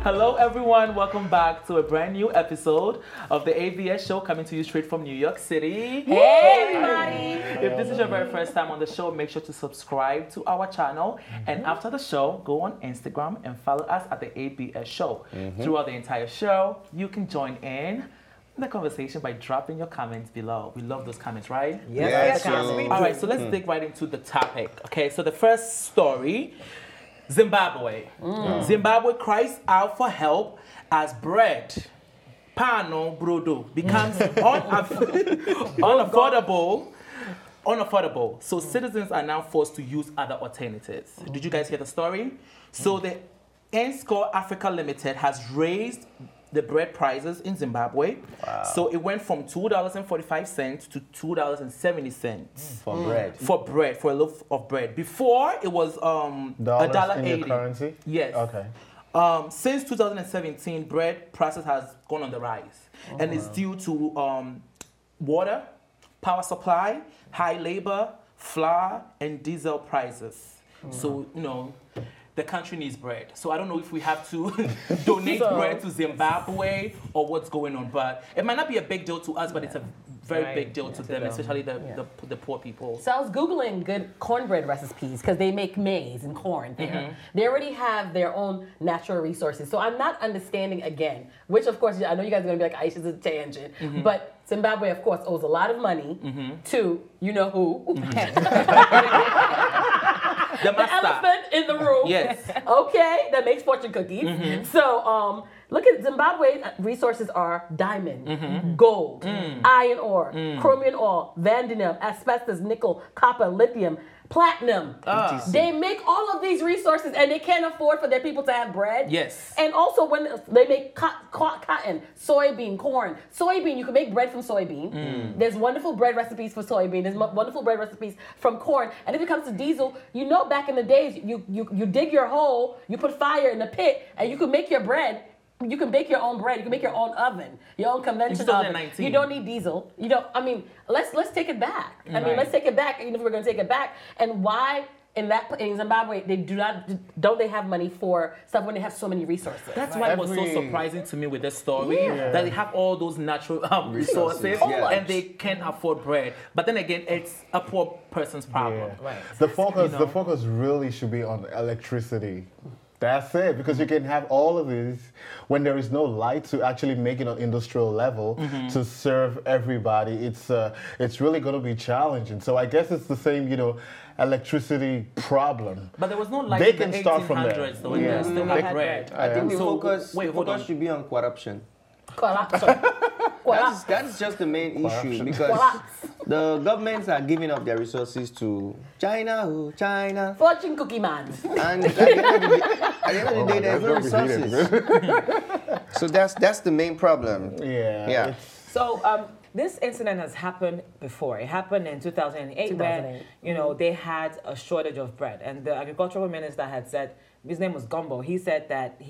Hello, everyone. Welcome back to a brand new episode of the AVS show coming to you straight from New York City. Hey, everybody. If this is your very first time on the show, make sure to subscribe to our channel. And after the show, go on Instagram and follow us at the AVS show. Throughout the entire show, you can join in the conversation by dropping your comments below. We love those comments, right? Yes. All right, so let's dig right into the topic. Okay, so the first story, Zimbabwe. Zimbabwe cries out for help as bread, pano brodo, becomes unaffordable. So citizens are now forced to use other alternatives. Did you guys hear the story? So the N-Score Africa Limited has raised the bread prices in Zimbabwe. Wow. So it went from $2.45 to $2.70 for bread. For a loaf of bread. Before it was $1.80. In your currency? Yes. Okay. Since 2017, bread prices has gone on the rise, and it's due to water, power supply, high labor, flour, and diesel prices. So the country needs bread. So I don't know if we have to donate bread to Zimbabwe or what's going on, but it might not be a big deal to us, but it's a very big deal to them, especially the poor people. So I was Googling good cornbread recipes because they make maize and corn there. They already have their own natural resources. So I'm not understanding again, which of course, I know you guys are going to be like, Aisha's a tangent, but Zimbabwe, of course, owes a lot of money to you-know-who. The elephant in the room. Yes. Okay, that makes fortune cookies. So look at Zimbabwe resources are diamond, gold, iron ore, chromium ore, vanadium, asbestos, nickel, copper, lithium, platinum. They make all of these resources and they can't afford for their people to have bread. Yes. And also when they make cotton, soybean, corn. Soybean, you can make bread from soybean. There's wonderful bread recipes for soybean. There's wonderful bread recipes from corn. And if it comes to diesel, back in the days, you dig your hole, you put fire in the pit, and you can make your bread. You can bake your own bread. You can make your own oven, your own conventional oven. You don't need diesel. Let's take it back. Let's take it back. Even if we're going to take it back, and why in Zimbabwe don't they have money for stuff when they have so many resources? That's why it was so surprising to me with this story that they have all those natural resources and they can't afford bread. But then again, it's a poor person's problem. Yeah. Right. The focus really should be on electricity. That's it, because you can have all of these when there is no light to actually make it on industrial level to serve everybody. It's really going to be challenging. So I guess it's the same, electricity problem. But there was no light they in can the start from there. 1800s, though, and they still have bread. I think the focus should be on corruption. That's just the main issue, because the governments are giving up their resources to China. Fortune cookie man. And at the end of the day, there's no resources. So that's the main problem. Yeah. So this incident has happened before. It happened in 2008 where they had a shortage of bread, and the agricultural minister had said, his name was Gumbo. He said that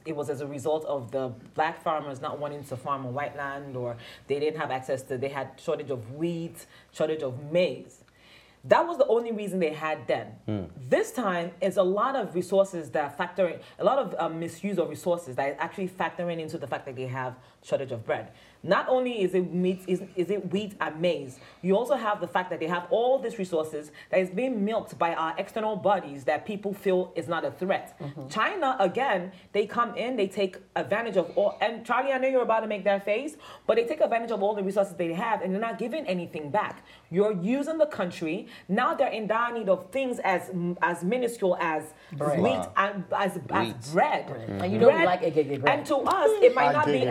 it was as a result of the black farmers not wanting to farm on white land, or they didn't have access to, they had shortage of wheat, shortage of maize. That was the only reason they had then. This time, it's a lot of resources that factor in, a lot of misuse of resources that is actually factoring into the fact that they have shortage of bread. Not only is it meat, is it wheat and maize, you also have the fact that they have all these resources that is being milked by our external bodies that people feel is not a threat. China, again, they come in, they take advantage of all, and Charlie, I know you're about to make that face, but they take advantage of all the resources they have and they're not giving anything back. You're using the country, now they're in dire need of things as minuscule as wheat and as bread. And you know we like bread. And to us, it might not be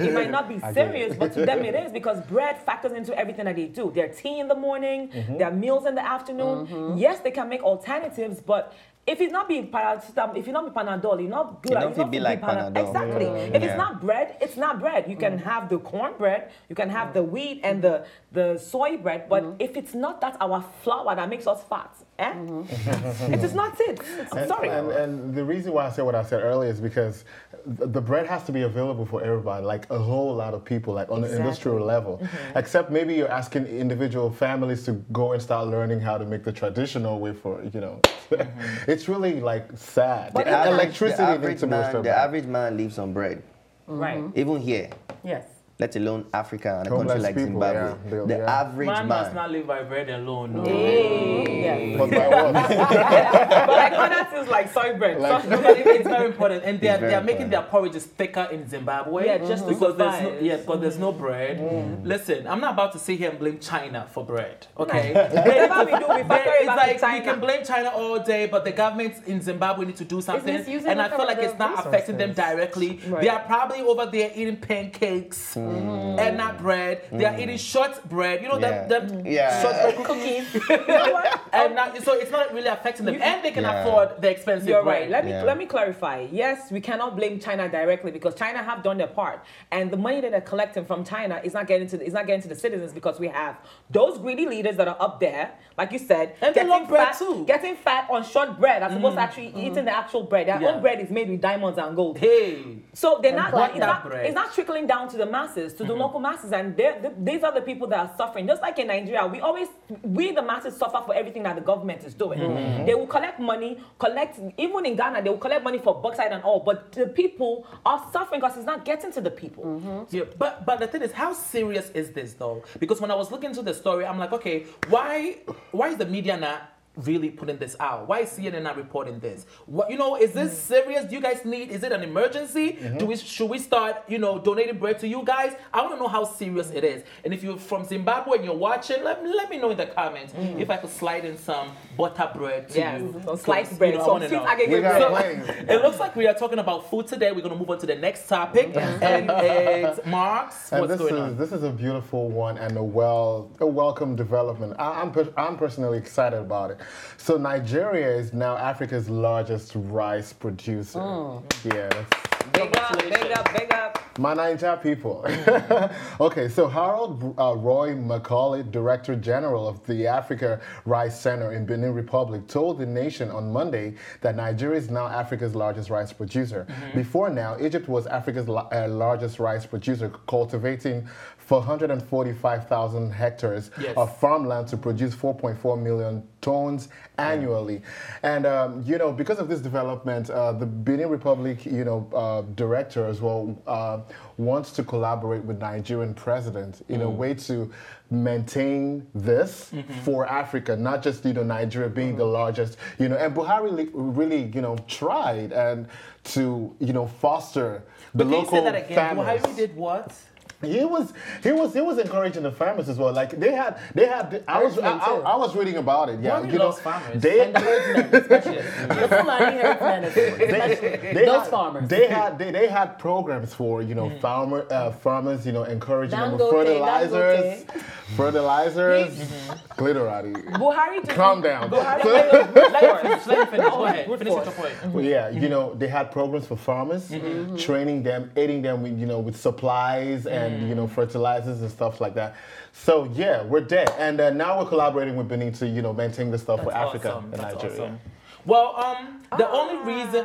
it might not be serious, but to them it is, because bread factors into everything that they do. Their tea in the morning, their meals in the afternoon. Yes, they can make alternatives, but if it's not being paracetamol, if you're not being Panadol, you're not good. You're not be like Panadol. Exactly. If it's not bread, it's not bread. You can have the cornbread, you can have the wheat and the soy bread, but if it's not, that's our flour that makes us fat. It is not it. Sorry. And the reason why I said what I said earlier is because the bread has to be available for everybody, like a whole lot of people, like on the industrial level. Except maybe you're asking individual families to go and start learning how to make the traditional way for, it's really like sad. But the electricity needs to be restored. The average man lives on bread. Right. Even here. Yes. Let alone Africa and a Homeless country like people, Zimbabwe. The yeah. average Man man. must not live by bread alone. No. Yeah. But by what? But like other things like soy bread. Like- No, but it's very important, and they're very making important. their porridges thicker in Zimbabwe. Yeah, just to because there's survive. because there's no bread. Listen, I'm not about to sit here and blame China for bread. Okay, Whatever we do, we factor it it's back like to China. you can blame China all day, but the government in Zimbabwe need to do something, misusing and I the feel like it's not affecting them resources. directly. Right. They are probably over there eating pancakes and not bread. They are eating shortbread. You know them shortbread cookies. And so it's not really affecting them, and they can afford the expensive You're bread. right. Let me clarify. Yes, we cannot blame China directly because China have done their part, and the money that they're collecting from China is not getting to the citizens because we have those greedy leaders that are up there, like you said, And they love bread too. getting fat on short bread as opposed to actually eating the actual bread. Their own bread is made with diamonds and gold. Hey. So they're not. want It's that not, bread. it's not trickling down to the masses, to the local masses, and these are the people that are suffering. Just like in Nigeria, we the masses suffer for everything that the government is doing. They will collect money, even in Ghana, they will collect money for bauxite and all, but the people are suffering because it's not getting to the people. Yeah, but the thing is, how serious is this though? Because when I was looking into the story, I'm like, okay, why is the media not really putting this out? Why is CNN not reporting this? What, is this serious? Do you guys is it an emergency? Should we start, donating bread to you guys? I want to know how serious it is. And if you're from Zimbabwe and you're watching, let me know in the comments if I could slide in some butter bread to you. Some sliced bread. I Some wanna sweet know. agege We got bread. planes. It looks like we are talking about food today. We're going to move on to the next topic. And it's Marks. And What's going on? this is a beautiful one and a welcome development. I'm personally excited about it. So Nigeria is now Africa's largest rice producer. Yeah, that's Big up. my Niger people. Okay, so Harold Roy Macaulay, Director General of the Africa Rice Center in Benin Republic, told the nation on Monday that Nigeria is now Africa's largest rice producer. Before now, Egypt was Africa's largest rice producer, cultivating 445,000 hectares of farmland to produce 4.4 million tons annually. And, because of this development, the Benin Republic, director as well wants to collaborate with Nigerian president in a way to maintain this for Africa, not just, Nigeria being the largest, and Buhari really, tried and to, foster the Can you local say that again? farmers. Buhari did what? He was encouraging the farmers as well. Like they had. I was reading about it. Yeah, Buhari loves farmers. And the herdsmen, especially. The Fulani herdsmen, especially. Those farmers. They had programs for farmers encouraging them with Dangote, fertilizers, literally. Buhari just Calm down. Let me finish. Go ahead. Finish your point. Yeah, they had programs for farmers, training them, aiding them with supplies and fertilizers and stuff like that. So yeah, we're there, and now we're collaborating with Benin to maintain the stuff for Africa Awesome. and That's Nigeria. awesome. Well, the only reason,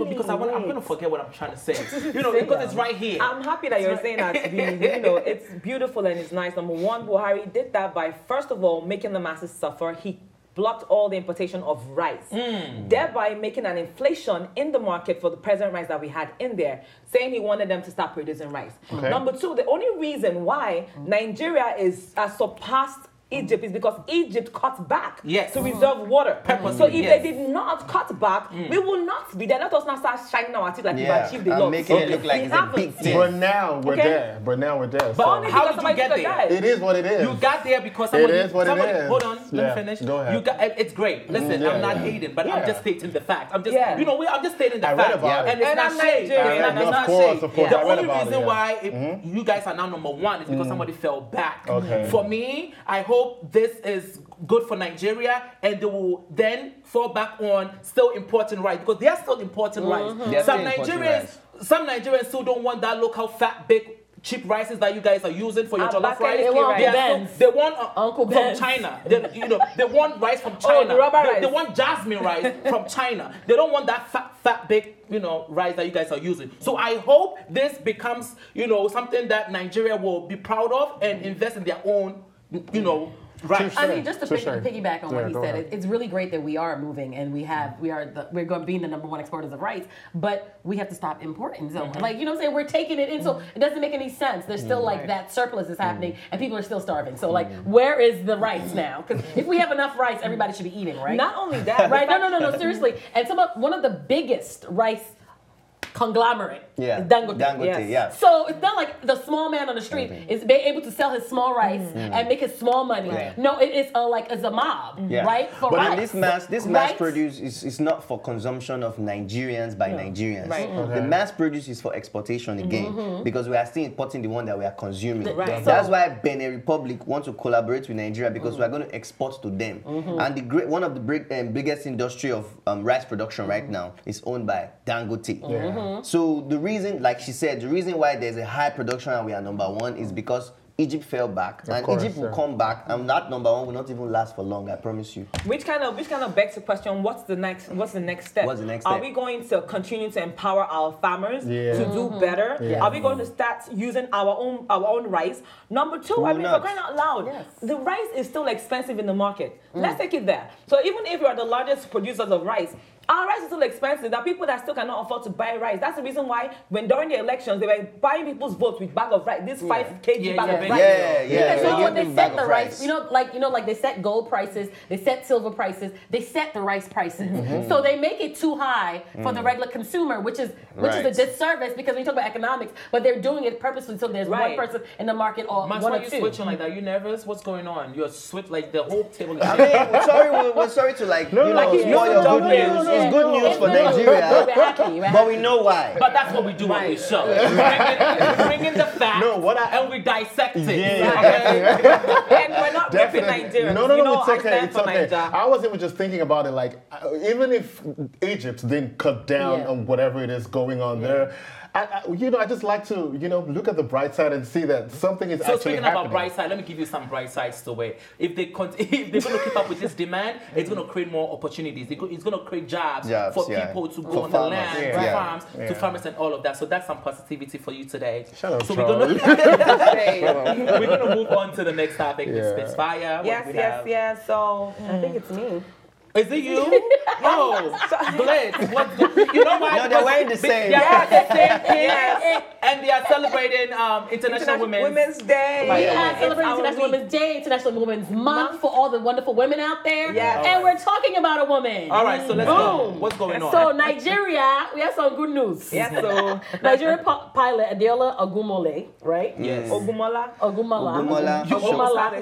because I'm going to forget what I'm trying to say, because it's right here. I'm happy that you're saying that. It's beautiful and it's nice. Number one, Buhari did that by, first of all, making the masses suffer. He blocked all the importation of rice, thereby making an inflation in the market for the present rice that we had in there, saying he wanted them to start producing rice. Okay. Number two, the only reason why Nigeria has surpassed Egypt is because Egypt cut back to reserve water. So if they did not cut back, we will not be there. Let us not start shining our teeth like we've achieved a lot. Making it look like it's a big thing. But now we're there. But So only How because did you get somebody there? died. it is what it is. You got there because somebody. is what it is. Hold on, let me Yeah, finish. go ahead. It's great. Listen, Yeah, I'm not yeah. hating, but I'm Yeah. just stating the fact. I'm just, Yeah. I'm just stating the I read fact. about it. And it's And not I'm shade. Nigerian. It's Of not course, shade. of course. The I read only about it, reason yeah. why you guys are now number one is because somebody fell back. Okay. For me, I hope this is good for Nigeria, and they will then fall back on still importing rice because they are still importing rice. They're Some still importing Nigerians, rice. some Nigerians still don't want that local fat big cheap rices that you guys are using for your jollof rice. They want Uncle from Ben's. China. They want rice from China. They want jasmine rice from China. They don't want that fat big, rice that you guys are using. So I hope this becomes, something that Nigeria will be proud of and invest in their own, right. I mean, just to piggyback on what he said, it's really great that we are moving and we're going to be the #1 exporters of rice, but we have to stop importing. So, we're taking it in, so it doesn't make any sense. There's still that surplus is happening and people are still starving. So, where is the rice now? Because if we have enough rice, everybody should be eating, right? Not only that, right? No, seriously. And one of the biggest rice conglomerate. Yeah. Dangote. Yes. So it's not like the small man on the street is able to sell his small rice and make his small money. Yeah. No, it is it's a mob, right? For but rice. this mass produce is not for consumption of Nigerians by Nigerians. Right. The mass produce is for exportation again because we are still importing the one that we are consuming. Right. That's why Benin Republic wants to collaborate with Nigeria because we are going to export to them. And one of the biggest industry of rice production right now is owned by Dangote. So the reason, like she said, the reason why there's a high production and we are #1 is because Egypt fell back, and Egypt will come back, and that #1 will not even last for long. I promise you. Which kind of begs the question: What's the next step? What's the next step? Are we going to continue to empower our farmers to do better? Yeah. Are we going to start using our own rice? Number two, for crying out loud, the rice is still expensive in the market. Let's take it there. So even if you are the largest producers of rice, our rice is still expensive. There are people that still cannot afford to buy rice. That's the reason why when during the elections they were buying people's votes with bag of rice. This 5 kg bag of rice. Because when they set the rice, like they set gold prices, they set silver prices, they set the rice prices. So they make it too high for the regular consumer, which is a disservice because when you talk about economics, but they're doing it purposely so there's one person in the market or one or two. You're switching like that. You nervous? What's going on? You're switch like the whole table. I mean, we're sorry to spoil your good news. It's good news for Nigeria, we're happy. But we know why. But that's what we do on this show. We bring in the facts and we dissect it. And we're not ripping Nigerians. No, it's okay. It's okay. I was even just thinking about it, like, even if Egypt didn't cut down on whatever it is going on there, I just like to, look at the bright side and see that something is actually happening. So speaking about bright side, let me give you some bright sides to it. If they're going to keep up with this demand, it's going to create more opportunities. It's going to create jobs for people to go on the land, to farms, to farmers and all of that. So that's some positivity for you today. Shut up, so we're going to move on to the next topic. Spitfire. Yes. So I think it's me. Is it you? Oh, Blitz. You know why? No, they're wearing the same. Yeah, the same thing. And they are celebrating International Women's Day. We are celebrating International Women's Day, International Women's Month for all the wonderful women out there. And we're talking about a woman. All right, so let's go. What's going on? So Nigeria, we have some good news. Yes, so Nigerian pilot Adeola Ogumole, right? Yes. Ogumala.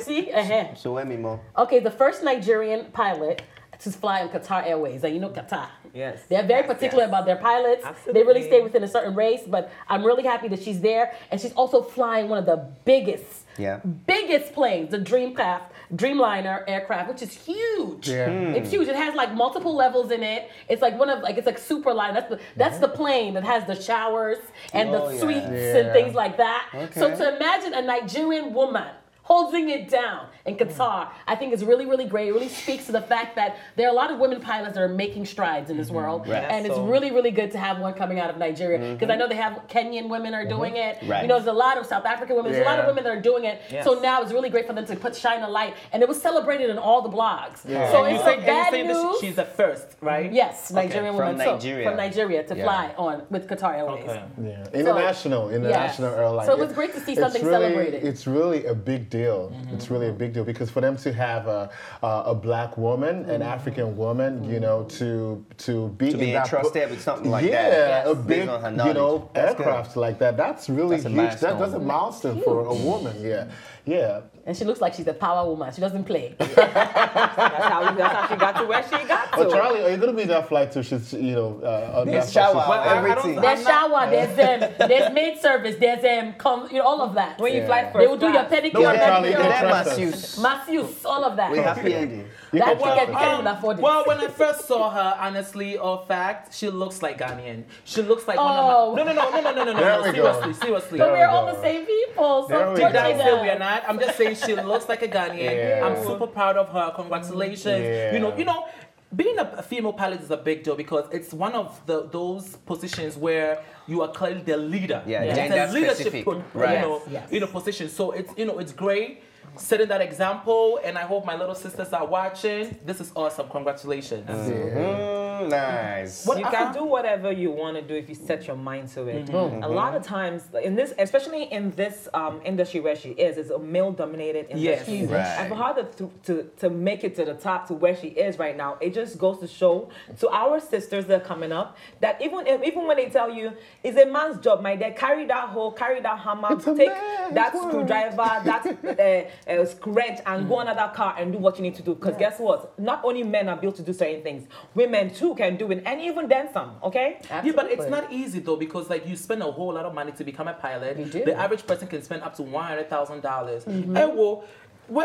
See? So let me more. Okay, the first Nigerian pilot to fly on Qatar Airways. And you know Qatar. Yes. They're very particular about their pilots. Absolutely. They really stay within a certain race, but I'm really happy that she's there. And she's also flying one of the biggest planes, the Dreamliner aircraft, which is huge. It's huge. It has like multiple levels in it. It's like it's like Superline. That's the plane that has the showers and the suites and things like that. Okay. So to imagine a Nigerian woman holding it down in Qatar, I think is really, really great. It really speaks to the fact that there are a lot of women pilots that are making strides in this world. Right. And it's really, really good to have one coming out of Nigeria. Because I know they have Kenyan women are doing it. Right. There's a lot of South African women. There's a lot of women that are doing it. Yes. So now it's really great for them to shine a light. And it was celebrated in all the blogs. Yeah. So it's bad news. She's the first, right? Yes, Nigerian woman. From Nigeria to fly on with Qatar Airways. Okay. Yeah. International airline. So it was great to see something celebrated. It's really a big deal. It's really a big deal because for them to have a black woman, an African woman, to be entrusted with something like that. Yeah, a big, aircraft like that. That's really huge. That's a milestone for a woman. Yeah. And she looks like she's a power woman. She doesn't play. That's how she got to where she got to. Oh, Charlie, are you going to be in that flight too? She's, on there's shower, everything. There's shower, there's maid service, there's all of that. When you fly first, they will do your pedicure, Charlie, you Pure. can trust us. Masseuse, all of that. We happy ending. That can you can't even afford it. Well, when I first saw her, honestly, or fact, she looks like Ghanaian. She looks like Oh. one of my... No. There we go. Seriously. But There we're we all go. the same people. There So we Did go. I say we are not? I'm just saying she looks like a Ghanaian. Yeah. I'm super proud of her. Congratulations. Yeah. You know, being a female pilot is a big deal because it's one of those positions where you are clearly the leader. Yeah, It's gender a leadership, specific. right. Yes. Position. So it's great setting that example, and I hope my little sisters are watching. This is awesome. Congratulations. Nice. What- You can do whatever you want to do if you set your mind to it. A lot of times in this, especially in this industry where she is, it's a male-dominated industry. Yes. Right. And for her to make it to the top to where she is right now, it just goes to show to our sisters that are coming up that even when they tell you it's a man's job, my dear, carry that hoe, carry that hammer, It's a take man's that work. screwdriver, that scratch, and go another car and do what you need to do. Because guess what? Not only men are built to do certain things, women too can do it, and even then some. Okay. Yeah, but it's not easy though because like you spend a whole lot of money to become a pilot. You do. The average person can spend up to $100,000. And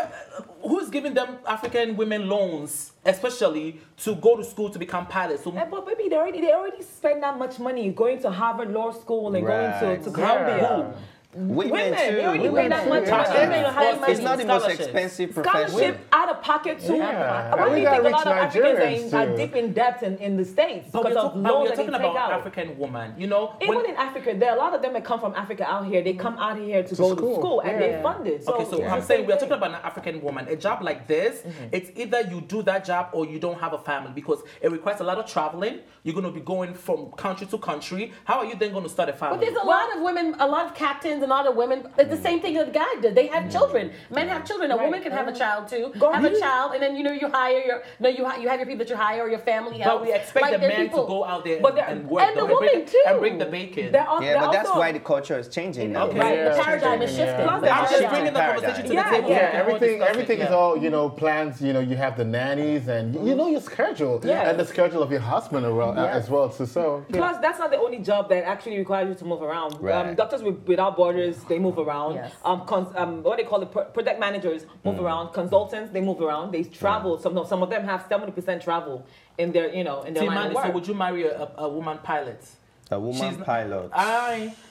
who's giving them African women loans, especially to go to school to become pilots? So But baby, they already spend that much money going to Harvard Law School and Right. going to Columbia. Women too. They already pay that much too. money. They pay high money. It's not the most Scholarships. expensive profession. Scholarship out of pocket too. Yeah. Why do We you got think a rich lot of Africans Nigerians, are too. deep in debt in the States but because of we're loans that talking they take about out? African woman, you know. Even in Africa, there are a lot of them that come from Africa out here. They come out here to go to school and they fund it. So Okay, so it's I'm the saying same we're thing. talking about an African woman. A job like this, it's either you do that job or you don't have a family because it requires a lot of traveling. You're going to be going from country to country. How are you then going to start a family? But there's a lot of women, a lot of captains, and a lot of women. It's the same thing that the guy did. They have children. Men have children. A woman can have a child too. Have a child, and then you hire you have your people that you hire or your family. But we expect the there are man people- to go out there But and work and the though, woman bring, too. and bring the bacon. Yeah, but that's why the culture is changing now. Okay. Right, the Yeah. paradigm is shifting. Yeah. The I'm just paradigm. bringing the conversation to the Yeah, table. yeah. so we Yeah, can all everything discuss everything it, is yeah. all, plans, you have the nannies and you know your schedule. Yeah. And the schedule of your husband as well. So yeah. Plus, that's not the only job that actually requires you to move around. Right. Doctors Without Borders, they move around. Yes. What they call it, project managers move around. Consultants, they move around. They travel. Some of them have 70% travel in their, in their line of Timani, work. so would you marry a woman pilot? A woman pilot.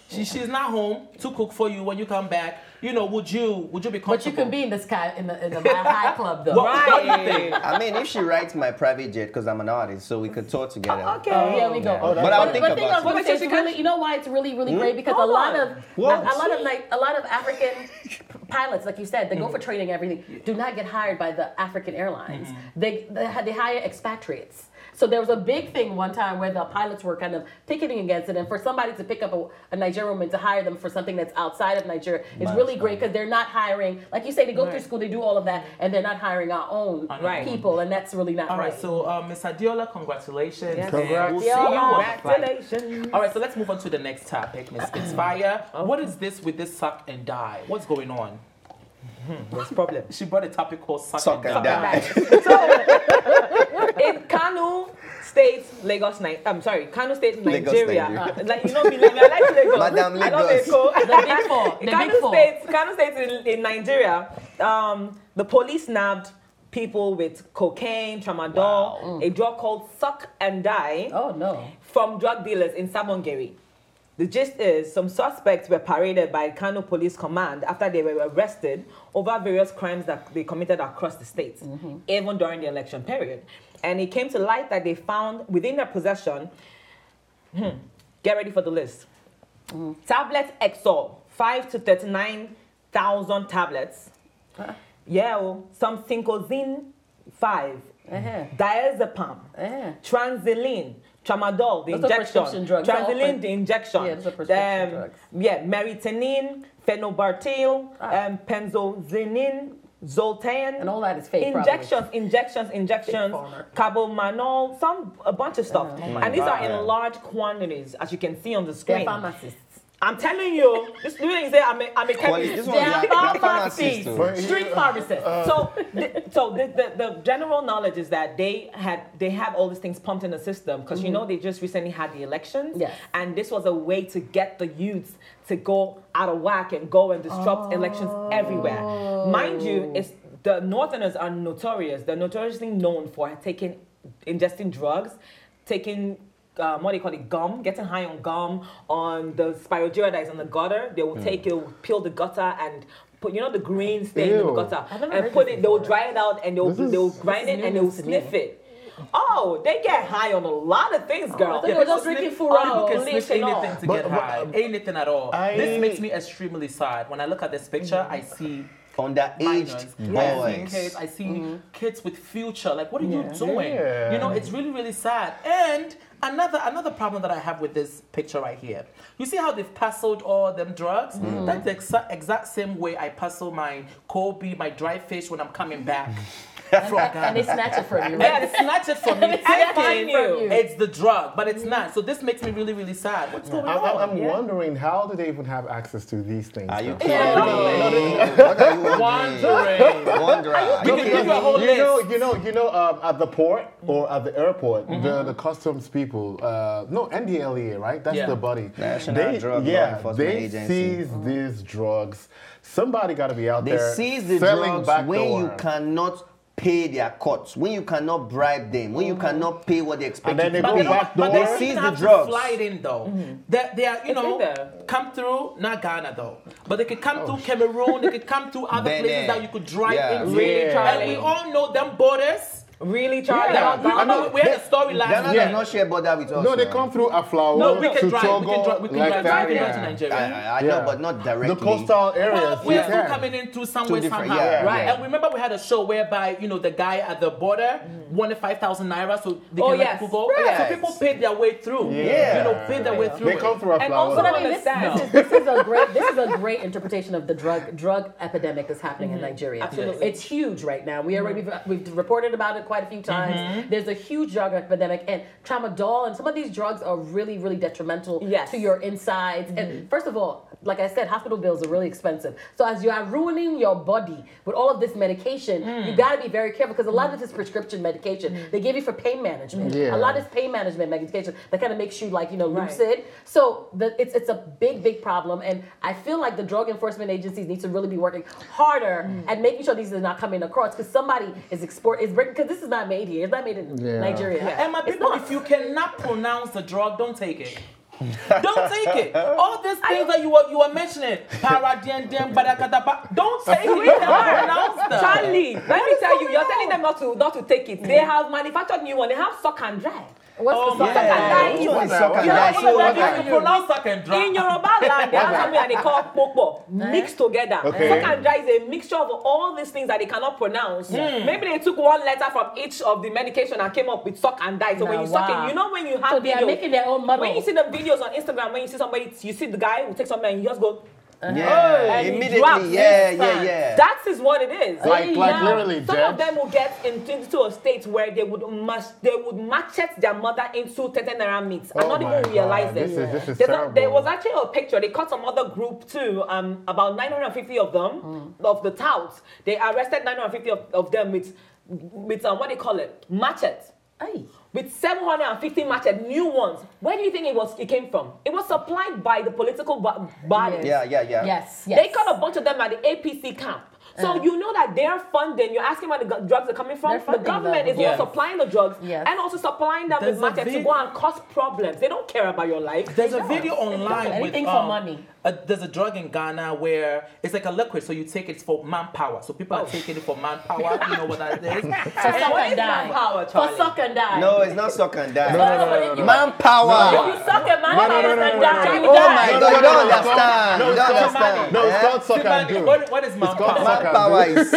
She's not home to cook for you when you come back. Would you be comfortable? But you can be in the sky in the high club though. What do you think? I mean, if she writes my private jet, because I'm an artist, so we could tour together. Okay. Oh, yeah, we go. Oh, But I'll think But about thing it. is, it's really, you know why it's really, really great? Because Hold a lot on. of African pilots, like you said, they go for training and everything, do not get hired by the African airlines. They hire expatriates. So there was a big thing one time where the pilots were kind of picketing against it, and for somebody to pick up a Nigerian woman to hire them for something that's outside of Nigeria is really great because they're not hiring, like you say, they go through school, they do all of that, and they're not hiring our own people, and that's really not All right. right, so Miss Adeola, congratulations. Yes. Congrats. We'll see you on the flight. Congratulations. All right, so let's move on to the next topic, Miss Spitfire. What is this with this suck and die? What's going on? What's the problem? She brought a topic called suck Suck and and die. die. In Kano State, Kano State, Lagos, Nigeria. Nigeria. Like me, I like Lagos. Madam I love Lagos. Eko. The big four. The big four. Kano State in Nigeria. The police nabbed people with cocaine, tramadol, a drug called suck and die Oh no. from drug dealers in Sabongeri. The gist is some suspects were paraded by Kano Police Command after they were arrested over various crimes that they committed across the state, even during the election period. And it came to light that they found within their possession, get ready for the list, tablet Exol, 5 to 39,000 tablets. Some Syncozine 5, diazepam, Transilin, tramadol, the Those are prescription injection, drugs. Transilin, the injection, Yeah, those are prescription drugs. Meritinin, phenobarbital, penzoxanine, Zoltan, And all that is fake, injections, farmer. carbomanol, a bunch of stuff. Oh and these are in large quantities, as you can see on the They're screen. pharmacists. I'm telling you, this thing say I'm a chemist. This They one, are they are pharmacists, pharmacists, street pharmacists. So the general knowledge is that they have all these things pumped in the system because you know they just recently had the elections, and this was a way to get the youths to go out of whack and go and disrupt elections everywhere. Mind you, the Northerners are notorious. They're notoriously known for ingesting drugs, taking what do you call it, gum, getting high on gum, on the spirogyra that is on the gutter. They will peel the gutter and put, the green stain in the gutter and put it, they'll dry it out and they'll grind it and they'll sniff it. Oh, they get high on a lot of things, girl. They were just drinking People can sniff anything to get high. Anything at all. This makes me extremely sad. When I look at this picture, I see underaged boys. I see kids with future. Like, what are you doing? It's really, really sad. And another problem that I have with this picture right here. You see how they've parceled all them drugs? That's the exact same way I parcel my Kobe, my dry fish when I'm coming back. And they snatch it from you. Right? They snatch it from me. It's the drug, but it's not. So this makes me really, really sad. What's going on? I'm wondering, how do they even have access to these things? Are you kidding me? What are you wondering? We can give you a whole list. You know, at the port or at the airport, the customs people, NDLEA, right? That's the body. National Drug Law Enforcement Agency. They seize these drugs. Somebody got to be out there selling. They seize the drugs when you cannot pay their cuts, when you cannot bribe them, when you cannot pay what they expect. And then they go back door. But they seize the drugs. Fly it in though. They are, come through, not Ghana though, but they could come through Cameroon, they could come through other places that you could drive in. Really, Charlie. And we all know them borders. Really, Charlie? We had a story last year. Ghana does not share border with us. No, they come through Aflawo. No, we can drive. Togo, We can drive into Nigeria. I know, but not directly. The coastal areas. Well, we're still coming in through some way somehow. Right. And remember we had a show whereby, the guy at the border wanted 5,000 naira so they can let people go. Right. So people paid their way through. Paid their way through. They come through Aflawo. And also, this is a great interpretation of the drug epidemic that's happening in Nigeria. Absolutely. It's huge right now. We've reported about it quite a few times. There's a huge drug epidemic, and tramadol and some of these drugs are really, really detrimental to your insides. And first of all, like I said, hospital bills are really expensive. So as you are ruining your body with all of this medication, you got to be very careful because a lot of this is prescription medication. They give you for pain management. A lot is pain management medication that kind of makes you lucid. So it's a big, big problem. And I feel like the drug enforcement agencies need to really be working harder at making sure these are not coming across because somebody is bringing, because this is not made here. It's not made in Nigeria. And my people, if you cannot pronounce the drug, don't take it. Don't take it. All these things that you were mentioning, don't take it. You can't pronounce them. Charlie, let me tell you, you're telling them not to take it. They have manufactured new one. They have suck and dry. What's the suck and dry? Suck and dry. You can pronounce suck and dry. In Yoruba land, they have something that they call popo, mixed together. Okay. Suck and dry is a mixture of all these things that they cannot pronounce. Maybe they took one letter from each of the medication and came up with suck and dry. So when you suck it, when you have so they are making their own model. When you see the videos on Instagram, when you see somebody, you see the guy who takes something and you just go, immediately, That is what it is. Like literally, some of them will get into a state where they would machete their mother into 10 naira meats and not even realize it. This is terrible. There was actually a picture. They caught some other group too. About 950 of them of the touts. They arrested 950 of them with what they call it, machete. With 750 machete, new ones. Where do you think it came from? It was supplied by the political bodies. Yes. They caught a bunch of them at the APC camp. So you know that they're funding. You're asking where the drugs are coming from. The government is also supplying the drugs and also supplying them with machete to go and cause problems. They don't care about your life. There's a video online anything for money. There's a drug in Ghana where it's like a liquid, so you take it for manpower. So people are taking it for manpower. You know what that is? For suck and die. For suck and die. No, it's not suck and die. No. Manpower. You suck and manpower and die. Oh my God, you don't understand. You don't understand. No, it's called suck and do. What is manpower? Manpower is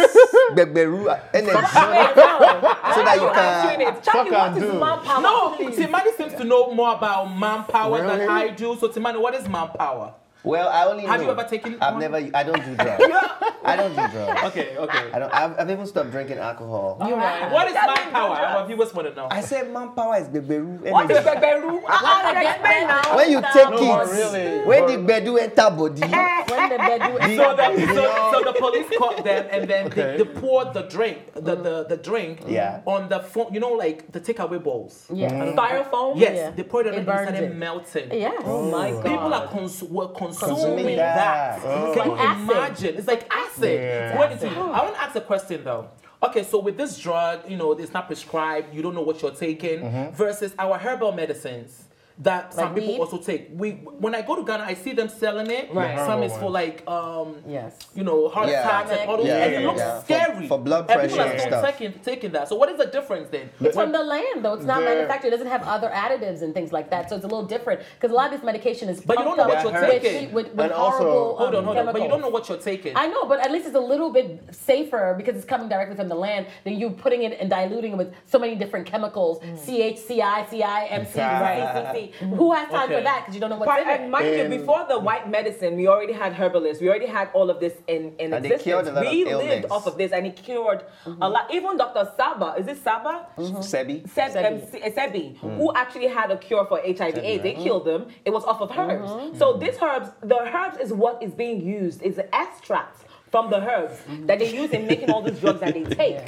beberu energy. So that you can Charlie, what is manpower? No, Timani seems to know more about manpower than I do. So Timani, what is manpower? Well, I only Have know. you ever taken I've one? never. I don't do drugs. I don't do drugs. Okay. I've even stopped drinking alcohol. All right. What is manpower? Our viewers want to know. I said manpower is the beru. What is Beberu? Explain now. When you take No, it, really. when the bedu enter body, When the bed So the police caught them and then they poured the drink, the drink Yeah. on the phone. You know, like the takeaway bowls. Yes. Styrofoam? Yes, Yeah. they poured it It and it burns started it. melting. Yes. Oh my God. People were consuming Consuming that. that. Can you Like acid. imagine? It's like acid. Yeah. What is it? I want to ask a question though. Okay, so with this drug, you know, it's not prescribed. You don't know what you're taking. Versus our herbal medicines that some Like people weed? also take. When I go to Ghana, I see them selling it. Right. Some is Herbal for like Yes. you know, heart Yeah. attacks and all those, Yeah, and it yeah, looks yeah. scary. For blood and pressure people are and still stuff. taking that. So what is the difference then? It's from the land, though. It's not The- manufactured. It doesn't have other additives and things like that. So it's a little different. Because a lot of this medication is But you don't know pumped what up you're with- taking. With And also- horrible Hold on. But you chemicals. don't know what you're taking. I know, but at least it's a little bit safer because it's coming directly from the land than you putting it and diluting it with so many different chemicals. CHCI, CIMC, CCC. Who has time for Okay. that? Because you don't know what's in And it. mind you, And- before the white medicine, we already had herbalists. We already had all of this in And they existence. cured a lot of We lived ailments. off of this, and it cured a lot. Even Dr. Saba, is it Saba? Sebi. Sebi, who actually had a cure for HIV/AIDS. They killed him. It was off of herbs. So the herbs is what is being used. It's the extracts from the herbs that they use in making all these drugs that they take.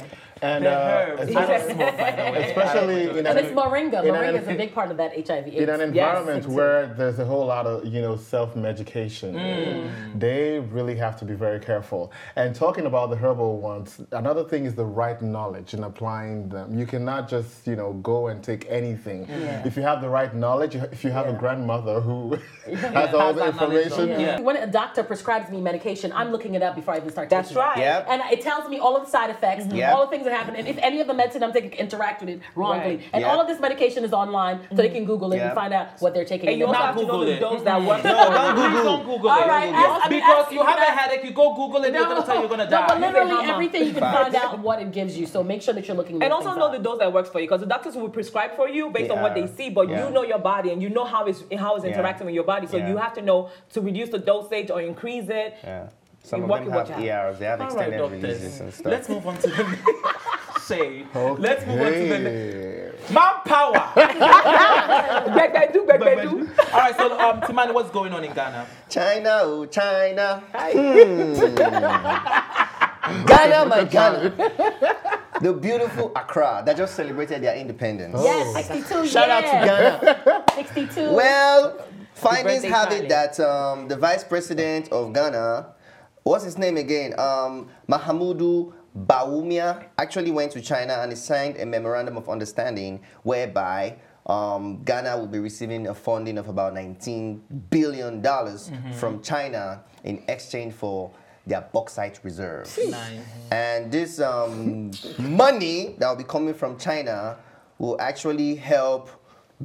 And The herbs. I especially, don't smoke, by the way. especially in And it's moringa. in Moringa an- is a big part of that HIV. in an AIDS. environment where there's a whole lot of self-medication, they really have to be very careful. And talking about the herbal ones, another thing is the right knowledge in applying them. You cannot just go and take anything. If you have the right knowledge, if you have a grandmother who has all Has the that knowledge information, on- Yeah. When a doctor prescribes me medication, I'm looking it up before I even start That's taking it. right. Yep. And it tells me all of the side effects, Yeah. all the things that happen, and if any of the medicine I'm taking interact with it wrongly. Right. And Yeah. all of this medication is online, so they can Google it Yeah. and find out what they're taking. And you also Not have to know Google the it. dose that works. No, don't Please Google. don't Google All it. right, Because you have a ask- headache, you go Google it, they're going to tell you you're going to No, but die. literally Hammer. everything you can Facts. find out what it gives you. So make sure that you're looking. And also know the dose that works for you, because the doctors will prescribe for you based on what they see, but Yeah. you know your body and you know how it's interacting with your body. So Yeah. you have to know to reduce the dosage or increase it. Yeah. Some You of work them with what have you ERs. They have All right, extended doctors. releases and stuff. Let's move on to the next shade. Let's move on to the next. Okay. Manpower. Bebedu. All right, so Timani, what's going on in Ghana? China, oh China. Ghana, my Ghana. The beautiful Accra that just celebrated their independence. Yes, 62. Shout out to Ghana. 62. Well, findings birthday, have Charlie. it that the vice president of Ghana, what's his name again? Mahamudu Bawumia actually went to China and he signed a memorandum of understanding whereby Ghana will be receiving a funding of about $19 billion from China in exchange for their bauxite reserve. Nice. And this money that will be coming from China will actually help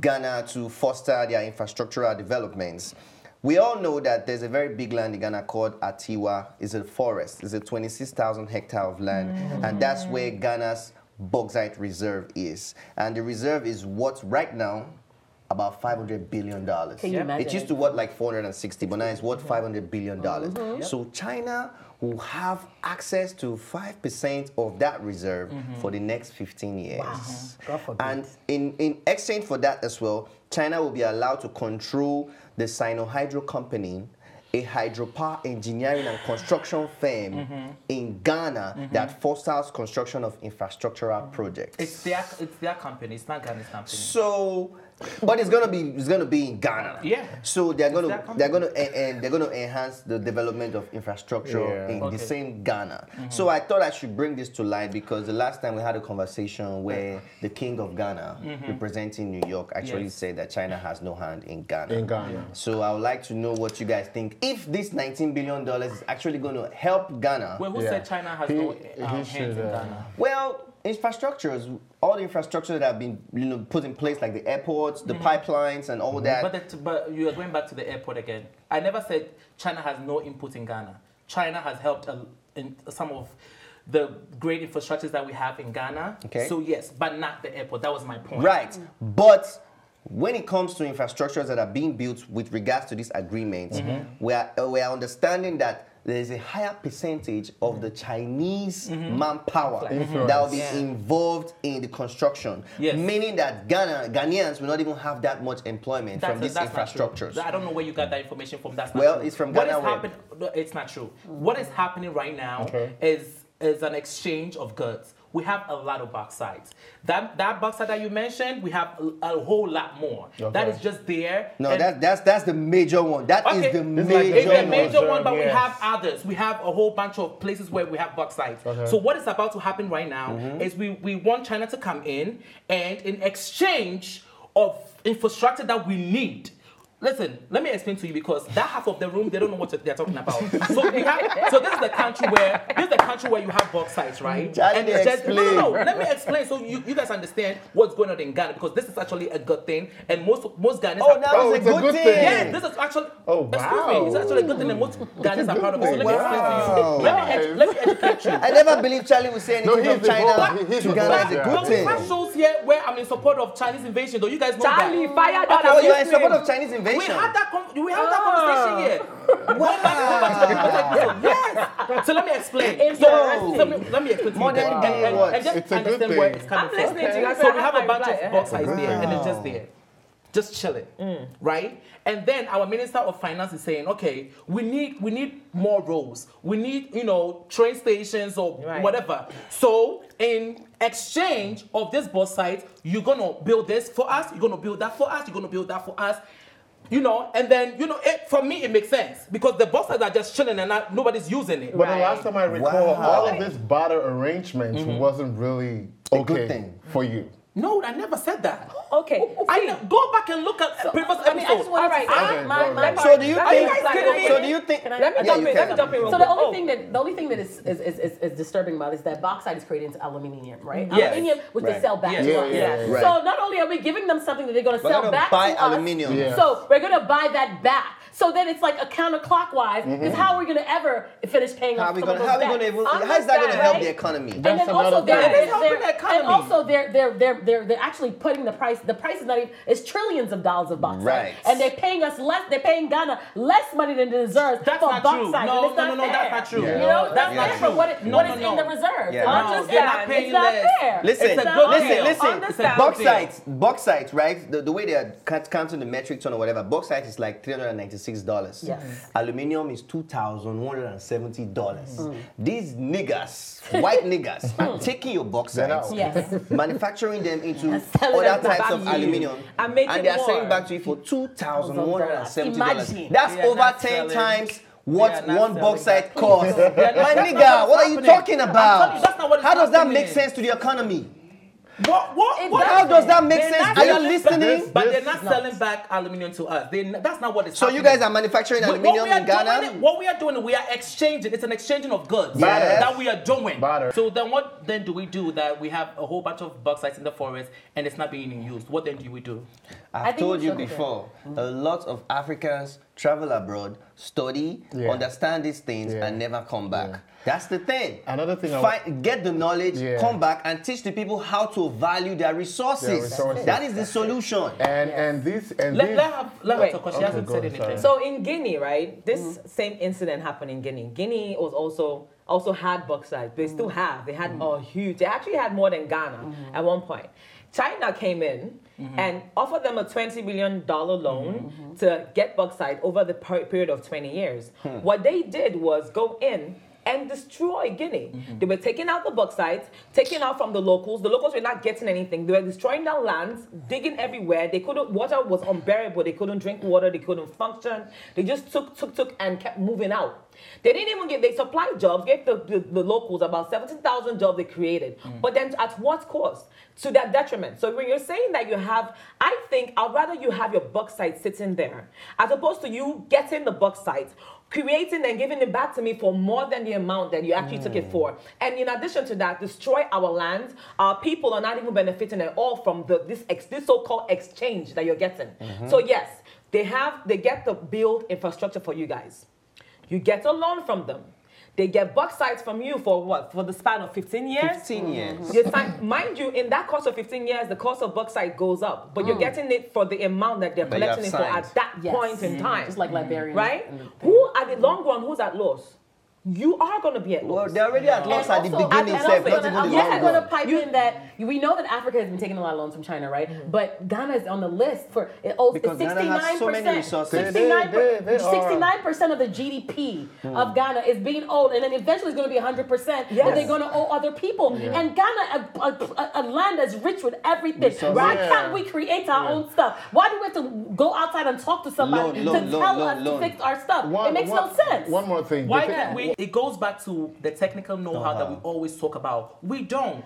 Ghana to foster their infrastructural developments. We all know that there's a very big land in Ghana called Atiwa. It's a forest. It's a 26,000 hectare of land. And that's where Ghana's bauxite reserve is. And the reserve is worth right now about $500 billion. Can you imagine? It used to worth like 460, but now it's worth $500 billion. So China will have access to 5% of that reserve for the next 15 years. God forbid. And in exchange for that as well, China will be allowed to control the Sino-Hydro company, a hydropower engineering and construction firm in Ghana that fosters construction of infrastructural projects. It's their company. It's not Ghana's company. So, but it's gonna be in Ghana. Yeah. So they're their gonna enhance the development of infrastructure Yeah. in Okay. the same Ghana. So I thought I should bring this to light because the last time we had a conversation where the king of Ghana, representing New York, actually Yes. said that China has no hand in Ghana. In Ghana. So I would like to know what you guys think. If this $19 billion is actually going to help Ghana, Well, who Yeah. said China has He- no he hands should, in Ghana? well, infrastructures, all the infrastructure that have been put in place, like the airports, the pipelines, and all that. But you are going back to the airport again. I never said China has no input in Ghana. China has helped in some of the great infrastructures that we have in Ghana. Okay. So yes, but not the airport. That was my point. Right. But when it comes to infrastructures that are being built with regards to this agreement, we are understanding that there is a higher percentage of the Chinese manpower that will be involved in the construction, meaning that Ghanaians will not even have that much employment from these infrastructures. I don't know where you got that information from. That's not well, true. It's from Ghana. It's not true. What is happening right now is an exchange of goods. We have a lot of bauxite. That bauxite that you mentioned, we have a whole lot more. That is just there. No, that's the major one. That is the major one, but we have others. We have a whole bunch of places where we have bauxite. So what is about to happen right now is we want China to come in, and in exchange of infrastructure that we need. Listen, let me explain to you, because that half of the room, they don't know what they're talking about. So this is the country where you have bauxite, right? And it's just, no, let me explain so you guys understand what's going on in Ghana, because this is actually a good thing, and most Ghanaians now it's a good thing. Yes, this is actually excuse me, it's actually a good thing, and most Ghanaians are proud of it. So let me explain to you. Let me educate you. I never believed Charlie would say anything from China to Ghana is a good thing. But shows here where I'm in support of Chinese invasion, though. You guys know Charlie, that. fire that. You're in support of Chinese invasion. We had that conversation here. Go back to the yes. So let me explain. Let me explain to you. And just understand where it's coming from. So we have a bunch of bauxite there, and it's just there. Just chilling, right? And then our Minister of Finance is saying, okay, we need more roads. We need, train stations or whatever. So in exchange of this bauxite, you're gonna build this for us. You're gonna build that for us. You're gonna build that for us. And then, for me, it makes sense, because the bauxite are just chilling and nobody's using it. But the last time I recall, all of this barter arrangements wasn't really a good thing for you. No, I never said that. Okay. Go back and look at previous episodes. So do you think? Let me jump in. So the only thing that is disturbing about it is that bauxite is created into aluminium, right? Yes. Aluminium, which they sell back to us. Right. So not only are we giving them something that they're going to sell back to us, aluminium. So we're going to buy that back. So then it's like a counterclockwise. Because how are we going to ever finish paying off some of those debts? How is that going to help the economy? And then also they're actually putting the price. The price is not even. It's trillions of dollars of bauxite, right? And they're paying us less. They're paying Ghana less money than it deserves for bauxite. No, that's not true. That's not true. What is in the reserve? They're not paying less. Listen. Bauxite, right? The way they are counting the metric ton or whatever, bauxite is like $396. Yes. Aluminium is $2,170. These niggas, white niggas, are taking your bauxite, manufacturing them into other types of aluminium, and they are selling back to you for $2,170. That's over 10 times what one bauxite costs. My nigga, what are you talking about? How does that make sense to the economy? What? How does that make sense? Are you listening? But they're not selling back aluminium to us. That's not what it's happening. So you guys are manufacturing aluminium in Ghana? What we are doing, we are exchanging. It's an exchanging of goods that we are doing. So then what then do we do that we have a whole bunch of bauxite in the forest and it's not being used? What then do we do? I've told you before, a lot of Africans travel abroad, study, understand these things, and never come back. That's the thing. Another thing, get the knowledge, come back, and teach the people how to value their resources. That is the solution. Let her talk, she hasn't said anything. So in Guinea, right, this same incident happened in Guinea. Guinea was also had bauxite. They still have. They had they actually had more than Ghana at one point. China came in and offered them a $20 billion loan to get bauxite over the period of 20 years. What they did was go in and destroy Guinea. They were taking out the bauxite, taking out from the locals. The locals were not getting anything. They were destroying their lands, digging everywhere. Water was unbearable. They couldn't drink water. They couldn't function. They just took and kept moving out. They didn't even they supplied jobs, gave the locals about 17,000 jobs they created. But then at what cost? To their detriment. So when you're saying that I think I'd rather you have your bauxite sitting there as opposed to you getting the bauxite, creating and giving it back to me for more than the amount that you actually took it for. And in addition to that, destroy our land. Our people are not even benefiting at all from this so-called exchange that you're getting. So yes, they get to build infrastructure for you guys. You get a loan from them. They get bauxite from you for what? For the span of 15 years? 15 years. Mind you, in that course of 15 years, the cost of bauxite goes up, but you're getting it for the amount that they're That you have collecting it for signed. at that point in time. Just like Liberian. Right? Who, at the long run, who's at loss? You are going to be at loss. Well, they're already at loss at the also, beginning, and Seth, also, not even the I'm long going to run. pipe in that we know that Africa has been taking a lot of loans from China, right? But Ghana is on the list for Because Ghana has so many resources. 69% of the GDP of Ghana is being owed, and then eventually it's going to be 100%, but they're going to owe other people. And Ghana, a land that's rich with everything. Why can't we create our own stuff? Why do we have to go outside and talk to somebody to tell us to fix our stuff? It makes no sense. One more thing. Why can't we? It goes back to the technical know-how that we always talk about. We don't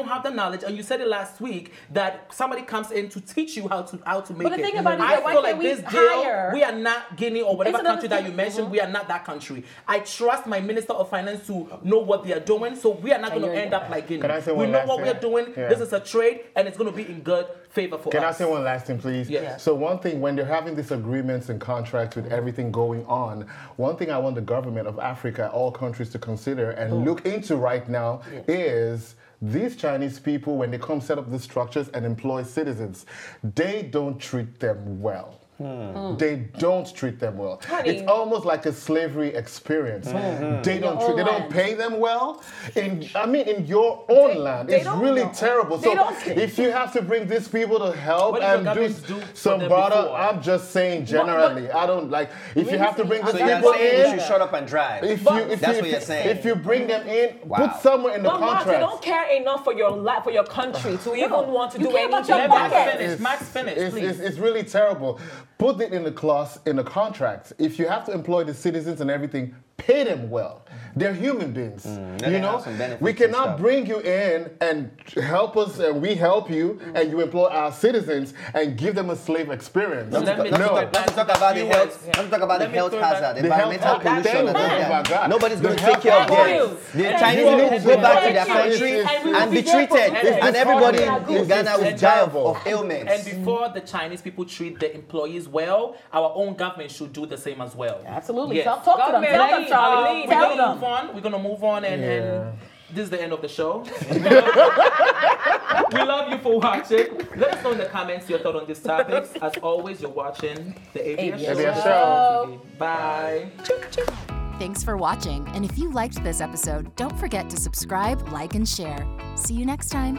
have the knowledge, and you said it last week that somebody comes in to teach you how to make it. But the thing about it is I that why feel can't like we this deal, hire- we are not Guinea or whatever It's another country that thing. you mentioned. We are not that country. I trust my Minister of Finance to know what they are doing, so we are not going to end up like Guinea. Can I say We one know last what we thing? are doing. Yeah. This is a trade, and it's going to be in good favor for us. Can I say one last thing, please? Yes. So one thing, when they're having these agreements and contracts with everything going on, one thing I want the government of Africa, all countries to consider and look into right now is these Chinese people, when they come set up these structures and employ citizens, they don't treat them well. They don't treat them well. Honey. It's almost like a slavery experience. They don't pay them well. In your own land, it's don't really know. terrible. They So don't- if you have to bring these people to help What did your and government do do for some them border, before? I'm just saying generally. I don't like if you have to bring these So you're people saying we in. should shut up and drive. If That's what you're saying. If you bring them in, Wow. put somewhere in the But Max, they contract. don't care enough for your life, for your country to even want to do care about anything. your Let Max pocket. finish. Max finish, please. It's really terrible. Put it in the clause in the contract. If you have to employ the citizens and everything, pay them well. They're human beings. they You have know, some benefits we and cannot stuff. bring you in and help us, and we help you, and you employ our citizens and give them a slave experience. Let me- Not to talk about the Few health. words. Not to talk about the Let me health throw back- hazard, The health environmental hazard. pollution, Thank and all you. Oh my that. God. Nobody's going The to take care of health them. hazard. The Thank Chinese you. need to go back to their Thank you. country And we will and be be there for treated, them. and everybody It's in Ghana will it's die terrible. of ailments. And before the Chinese people treat the employees well, our own government should do the same as well. Absolutely. Yes. Talk to them. Government, Tell them, lead, Charlie. lead. We're Tell gonna them. move on. We're gonna move on, and this is the end of the show. We love you for watching. Let us know in the comments your thought on these topics. As always, you're watching the ABS ABS Show. Bye. Thanks for watching, and if you liked this episode, don't forget to subscribe, like, and share. See you next time.